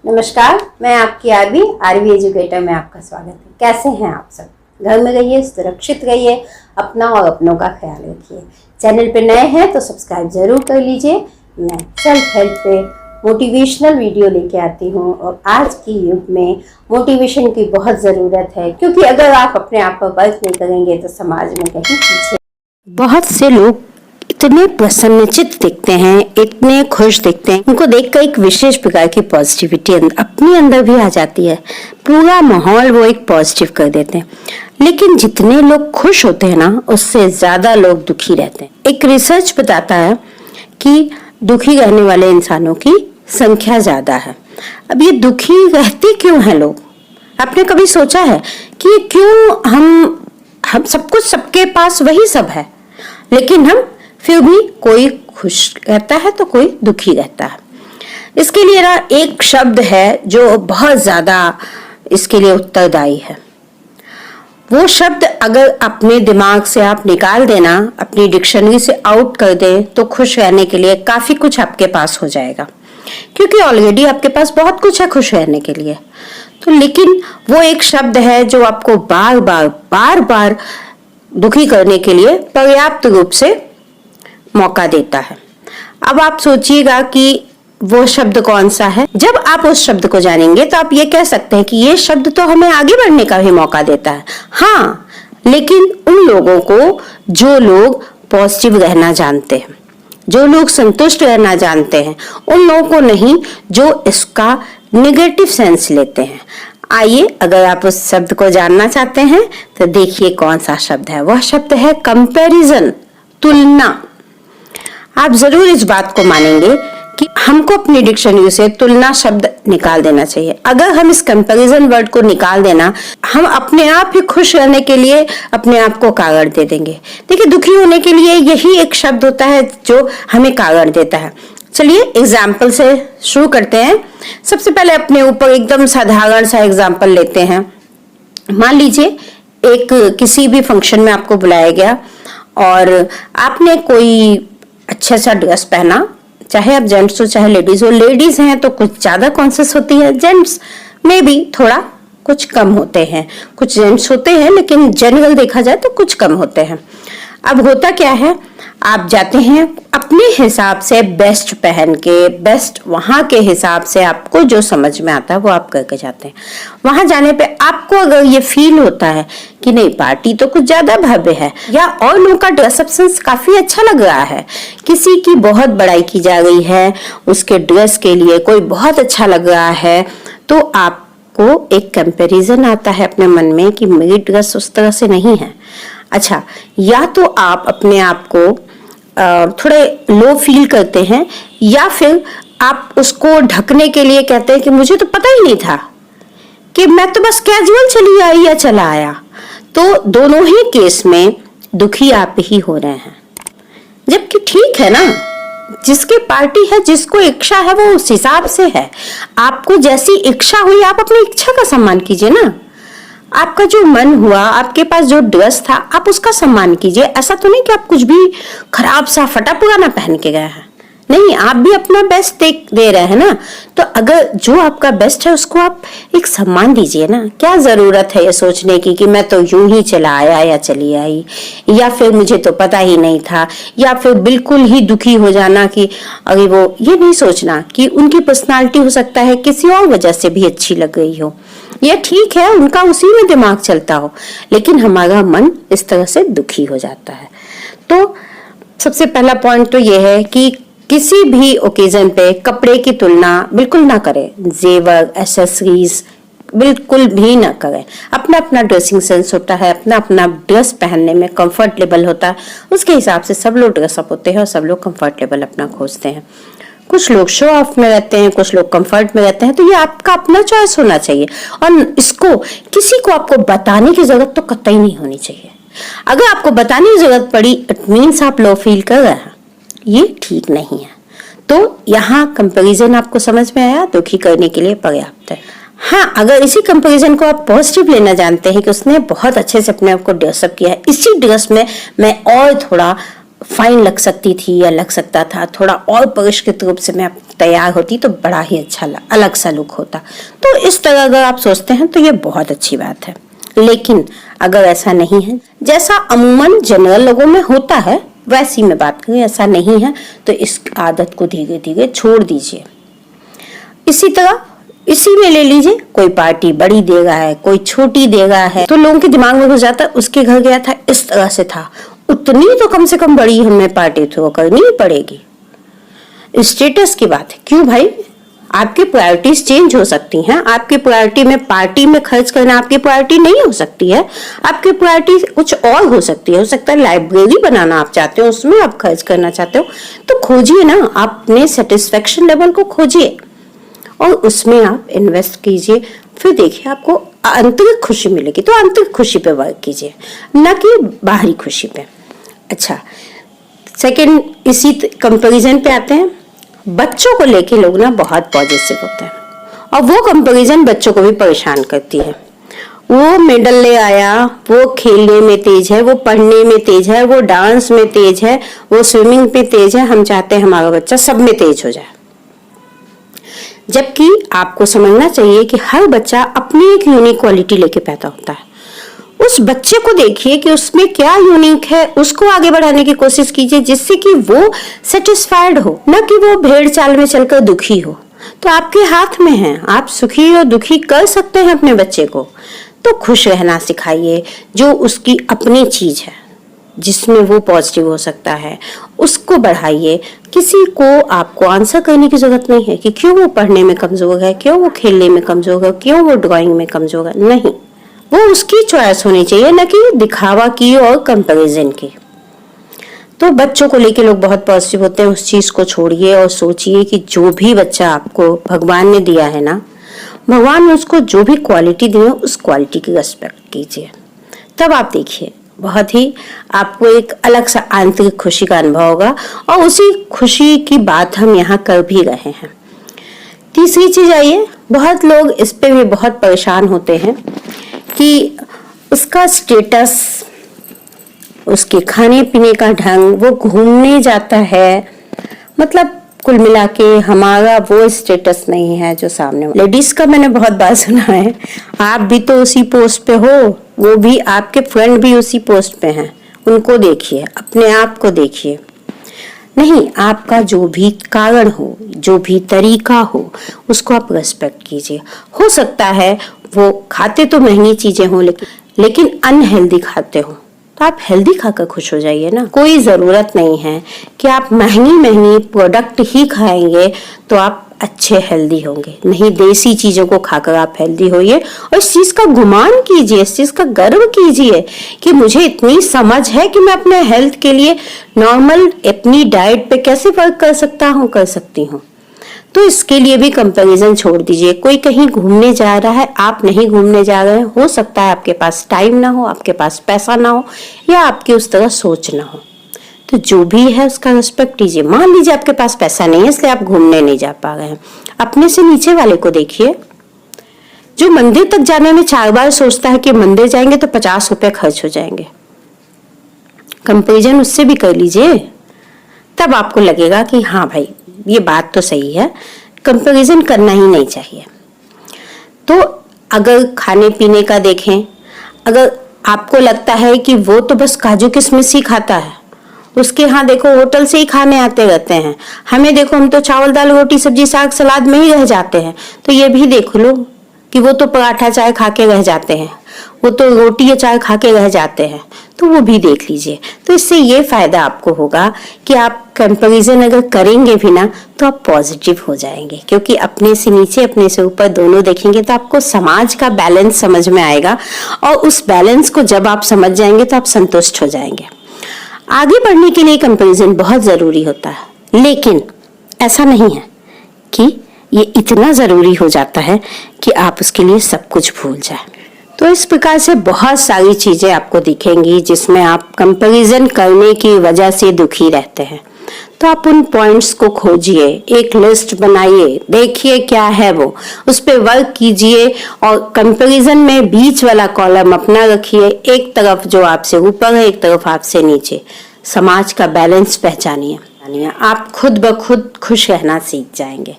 नमस्कार, मैं आपकी आरवी एजुकेटर में आपका स्वागत है। कैसे हैं आप सब? घर में रहिए, सुरक्षित रहिए, अपना और अपनों का ख्याल रखिए। चैनल पे नए हैं तो सब्सक्राइब जरूर कर लीजिए। मैं सेल्फ हेल्प पे मोटिवेशनल वीडियो लेके आती हूँ और आज की युग में मोटिवेशन की बहुत ज़रूरत है, क्योंकि अगर आप अपने आप पर वर्क नहीं करेंगे तो समाज में कहीं पीछे। बहुत से लोग इतने प्रसन्नचित दिखते हैं, इतने खुश दिखते हैं, उनको देखकर एक विशेष प्रकार की पॉजिटिविटी अपने अंदर भी आ जाती है। पूरा माहौल वो एक पॉजिटिव कर देते हैं। लेकिन जितने लोग खुश होते हैं ना, उससे ज्यादा लोग दुखी रहते हैं। एक रिसर्च बताता है कि दुखी रहने वाले इंसानों की संख्या ज्यादा है। अब ये दुखी रहते क्यों हैं लोग? आपने कभी सोचा है कि क्यों हम सब कुछ, सबके पास वही सब है, लेकिन हम फिर भी कोई खुश रहता है तो कोई दुखी रहता है? इसके लिए ना एक शब्द है जो बहुत ज्यादा इसके लिए उत्तरदायी है। वो शब्द अगर अपने दिमाग से आप निकाल देना, अपनी डिक्शनरी से आउट कर दें, तो खुश रहने के लिए काफी कुछ आपके पास हो जाएगा, क्योंकि ऑलरेडी आपके पास बहुत कुछ है खुश रहने के लिए। तो लेकिन वो एक शब्द है जो आपको बार बार दुखी करने के लिए पर्याप्त रूप से मौका देता है। अब आप सोचिएगा कि वो शब्द कौन सा है। जब आप उस शब्द को जानेंगे तो आप ये कह सकते हैं कि ये शब्द तो हमें आगे बढ़ने का भी मौका देता है। हाँ, लेकिन उन लोगों को जो लोग पॉजिटिव रहना जानते हैं, जो लोग संतुष्ट रहना जानते हैं, उन लोगों को नहीं जो इसका निगेटिव सेंस लेते हैं। आइए, अगर आप उस शब्द को जानना चाहते हैं तो देखिए कौन सा शब्द है। वह शब्द है कंपैरिजन, तुलना। आप जरूर इस बात को मानेंगे कि हमको अपनी डिक्शनरी से तुलना शब्द निकाल देना चाहिए। अगर हम इस कंपैरिजन वर्ड को निकाल देना, हम अपने आप ही खुश रहने के लिए अपने आप को कारण दे देंगे। देखिए, दुखी होने के लिए यही एक शब्द होता है जो हमें कारण देता है। चलिए एग्जाम्पल से शुरू करते हैं। सबसे पहले अपने ऊपर एकदम साधारण सा एग्जाम्पल लेते हैं। मान लीजिए एक किसी भी फंक्शन में आपको बुलाया गया और आपने कोई अच्छा सा ड्रेस पहना, चाहे आप जेंट्स हो चाहे लेडीज हो। लेडीज हैं तो कुछ ज्यादा कॉन्शियस होती है, जेंट्स में भी थोड़ा कुछ कम होते हैं। कुछ जेंट्स होते हैं लेकिन जनरल देखा जाए तो कुछ कम होते हैं। अब होता क्या है, आप जाते हैं अपने हिसाब से बेस्ट पहन के, बेस्ट वहां के हिसाब से आपको जो समझ में आता है वो आप करके जाते हैं। वहां जाने पे आपको अगर ये फील होता है कि नहीं, पार्टी तो कुछ ज्यादा भव्य है, या और लोगों का ड्रेसअप सेंस काफी अच्छा लग रहा है, किसी की बहुत बड़ाई की जा रही है, उसके ड्रेस के लिए कोई बहुत अच्छा लग रहा है, तो आपको एक कंपैरिजन आता है अपने मन में कि मेरी ड्रेस उस तरह से नहीं है। अच्छा, या तो आप अपने आप को थोड़े लो फील करते हैं, या फिर आप उसको ढकने के लिए कहते हैं कि मुझे तो पता ही नहीं था, कि मैं तो बस कैजुअल चली आई या चला आया। तो दोनों ही केस में दुखी आप ही हो रहे हैं। जबकि ठीक है ना, जिसकी पार्टी है, जिसको इच्छा है, वो उस हिसाब से है। आपको जैसी इच्छा हुई आप अपनी इच्छा का सम्मान कीजिए ना। आपका जो मन हुआ, आपके पास जो ड्रेस था, आप उसका सम्मान कीजिए। ऐसा तो नहीं कि आप कुछ भी खराब सा फटा पुराना पहन के गए हैं। नहीं, आप भी अपना बेस्ट दे रहे हैं ना। तो अगर जो आपका बेस्ट है उसको आप एक सम्मान दीजिए ना। क्या जरूरत है ये सोचने की कि मैं तो यूं ही चला आया या चली आई, या फिर मुझे तो पता ही नहीं था, या फिर बिल्कुल ही दुखी हो जाना कि अरे वो, ये नहीं सोचना कि उनकी पर्सनालिटी हो सकता है किसी और वजह से भी अच्छी लग गई हो। ये ठीक है, उनका उसी में दिमाग चलता हो, लेकिन हमारा मन इस तरह से दुखी हो जाता है। तो सबसे पहला पॉइंट तो ये है कि किसी भी ओकेजन पे कपड़े की तुलना बिल्कुल ना करें। जेवर, एसेसरीज बिल्कुल भी ना करें। अपना अपना ड्रेसिंग सेंस होता है, अपना अपना ड्रेस पहनने में कंफर्टेबल होता है, उसके हिसाब से सब लोग ड्रेसअप होते हैं और सब लोग कंफर्टेबल अपना खोजते हैं। कुछ लोग शो ऑफ में रहते हैं, कुछ लोग कंफर्ट में रहते हैं। तो ये आपका अपना चॉइस होना चाहिए, और इसको किसी को आपको बताने की जरूरत तो कतई नहीं होनी चाहिए। अगर आपको बताने की जरूरत पड़ी, इट मीन्स आप लो फील कर रहे हैं, ये ठीक नहीं है। तो यहाँ कंपैरिजन आपको समझ में आया, दुखी करने के लिए पर्याप्त है। हाँ, अगर इसी कंपैरिजन को आप पॉजिटिव लेना जानते हैं कि उसने बहुत अच्छे से अपने आप को ड्रेसअप किया है, इसी ड्रेस में मैं और थोड़ा फाइन लग सकती थी या लग सकता था, थोड़ा और परिष्कृत रूप से मैं तैयार होती तो बड़ा ही अच्छा अलग सा लुक होता। तो इस तरह अगर आप सोचते हैं तो ये बहुत अच्छी बात है। लेकिन अगर ऐसा नहीं है, जैसा अमूमन जनरल लोगों में होता है वैसी मैं बात करूं, ऐसा नहीं है तो इस आदत को धीरे धीरे छोड़ दीजिए। इसी तरह इसी में ले लीजिए, कोई पार्टी बड़ी दे रहा है, कोई छोटी दे रहा है, तो लोगों के दिमाग में घुस जाता है उसके घर गया था इस तरह से था, उतनी तो कम से कम बड़ी हमें पार्टी तो करनी ही पड़ेगी। स्टेटस की बात है, क्यों भाई, आपकी प्रायोरिटीज चेंज हो सकती हैं। आपकी प्रायोरिटी में पार्टी में खर्च करना आपकी प्रायोरिटी नहीं हो सकती है। आपकी प्रायोरिटी कुछ और हो सकती है। हो सकता है लाइब्रेरी बनाना आप चाहते हो, उसमें आप खर्च करना चाहते हो, तो खोजिए ना, आप अपने सेटिस्फेक्शन लेवल को खोजिए और उसमें आप इन्वेस्ट कीजिए। फिर देखिए आपको आंतरिक खुशी मिलेगी, तो आंतरिक खुशी पे वर्क कीजिए, न कि बाहरी खुशी पे। अच्छा, सेकंड इसी कंपैरिजन पे आते हैं। बच्चों को लेके लोग ना बहुत पॉजिटिव होते हैं और वो कंपैरिजन बच्चों को भी परेशान करती है। वो मेडल ले आया, वो खेलने में तेज है, वो पढ़ने में तेज है, वो डांस में तेज है, वो स्विमिंग पे तेज है, हम चाहते हैं हमारा बच्चा सब में तेज हो जाए। जबकि आपको समझना चाहिए कि हर बच्चा अपनी एक यूनिक क्वालिटी लेके पैदा होता है। उस बच्चे को देखिए कि उसमें क्या यूनिक है, उसको आगे बढ़ाने की कोशिश कीजिए जिससे कि वो सेटिस्फाइड हो, न कि वो भेड़ चाल में चलकर दुखी हो। तो आपके हाथ में है, आप सुखी और दुखी कर सकते हैं अपने बच्चे को। तो खुश रहना सिखाइए, जो उसकी अपनी चीज है जिसमें वो पॉजिटिव हो सकता है उसको बढ़ाइए। किसी को आपको आंसर करने की जरूरत नहीं है कि क्यों वो पढ़ने में कमजोर है, क्यों वो खेलने में कमजोर है, क्यों वो ड्राइंग में कमजोर है। नहीं, वो उसकी चॉइस होनी चाहिए, न कि दिखावा की और कंपैरिजन की। तो बच्चों को लेके लोग बहुत पॉजिटिव होते हैं, उस चीज को छोड़िए और सोचिए कि जो भी बच्चा आपको भगवान ने दिया है ना, भगवान ने उसको जो भी क्वालिटी दी है उस क्वालिटी की रिस्पेक्ट कीजिए। तब आप देखिए बहुत ही आपको एक अलग सा आंतरिक खुशी का अनुभव होगा और उसी खुशी की बात हम यहाँ कर भी रहे हैं। तीसरी चीज आइए, बहुत लोग इस पे भी बहुत परेशान होते हैं कि उसका स्टेटस, उसके खाने पीने का ढंग, वो घूमने जाता है, मतलब कुल मिला के हमारा वो स्टेटस नहीं है जो सामने। लेडीज का मैंने बहुत बार सुना है, आप भी तो उसी पोस्ट पे हो, वो भी आपके फ्रेंड भी उसी पोस्ट पे हैं, उनको देखिए, अपने आप को देखिए। नहीं, आपका जो भी कारण हो, जो भी तरीका हो, उसको आप रेस्पेक्ट कीजिए। हो सकता है वो खाते तो महंगी चीजें हो लेकिन अनहेल्दी खाते हो, तो आप हेल्दी खाकर खुश हो जाइए ना। कोई जरूरत नहीं है कि आप महंगी प्रोडक्ट ही खाएंगे तो आप अच्छे हेल्दी होंगे। नहीं, देसी चीजों को खाकर आप हेल्दी होइए और इस चीज का गुमान कीजिए, इस चीज का गर्व कीजिए कि मुझे इतनी समझ है कि मैं अपने हेल्थ के लिए नॉर्मल अपनी डाइट पे कैसे वर्क कर सकता हूँ, कर सकती हूँ। तो इसके लिए भी कंपैरिजन छोड़ दीजिए। कोई कहीं घूमने जा रहा है, आप नहीं घूमने जा रहे हैं, हो सकता है आपके पास टाइम ना हो, आपके पास पैसा ना हो, या आपकी उस तरह सोच ना हो। तो जो भी है उसका रिस्पेक्ट कीजिए। मान लीजिए आपके पास पैसा नहीं है इसलिए आप घूमने नहीं जा पा रहे हैं, अपने से नीचे वाले को देखिए जो मंदिर तक जाने में 4 बार सोचता है कि मंदिर जाएंगे तो 50 रुपए खर्च हो जाएंगे। कंपैरिजन उससे भी कर लीजिए, तब आपको लगेगा कि हाँ भाई ये बात तो सही है, कंपैरिजन करना ही नहीं चाहिए। तो अगर खाने पीने का देखें, अगर आपको लगता है कि वो तो बस काजू किशमिश ही खाता है, उसके यहाँ देखो होटल से ही खाने आते रहते हैं, हमें देखो हम तो चावल दाल रोटी सब्जी साग सलाद में ही रह जाते हैं, तो ये भी देख लो कि वो तो पराठा चाय खा के रह जाते हैं, वो तो रोटी या चाय खा के रह जाते हैं, तो वो भी देख लीजिए। तो इससे ये फायदा आपको होगा कि आप कंपैरिजन अगर करेंगे भी ना तो आप पॉजिटिव हो जाएंगे, क्योंकि अपने से नीचे अपने से ऊपर दोनों देखेंगे तो आपको समाज का बैलेंस समझ में आएगा और उस बैलेंस को जब आप समझ जाएंगे तो आप संतुष्ट हो जाएंगे। आगे बढ़ने के लिए कंपैरिजन बहुत जरूरी होता है, लेकिन ऐसा नहीं है कि ये इतना जरूरी हो जाता है कि आप उसके लिए सब कुछ भूल जाए। तो इस प्रकार से बहुत सारी चीजें आपको दिखेंगी जिसमें आप कंपैरिजन करने की वजह से दुखी रहते हैं। तो आप उन पॉइंट्स को खोजिए, एक लिस्ट बनाइए, देखिए क्या है वो, उस पे वर्क कीजिए और कंपैरिजन में बीच वाला कॉलम अपना रखिए, एक तरफ जो आपसे ऊपर है, एक तरफ आपसे नीचे। समाज का बैलेंस पहचानिए। आप खुद ब खुद खुश रहना सीख जाएंगे।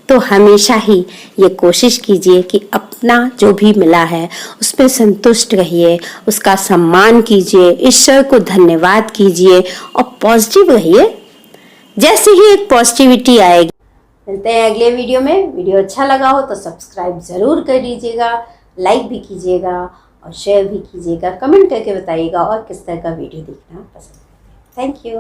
तो हमेशा ही ये कोशिश कीजिए कि अपना जो भी मिला है उसमें संतुष्ट रहिए, उसका सम्मान कीजिए, ईश्वर को धन्यवाद कीजिए और पॉजिटिव रहिए। जैसे ही एक पॉजिटिविटी आएगी। मिलते हैं अगले वीडियो में। वीडियो अच्छा लगा हो तो सब्सक्राइब जरूर कर लीजिएगा, लाइक भी कीजिएगा और शेयर भी कीजिएगा। कमेंट करके बताइएगा और किस तरह का वीडियो देखना पसंद है। Thank you.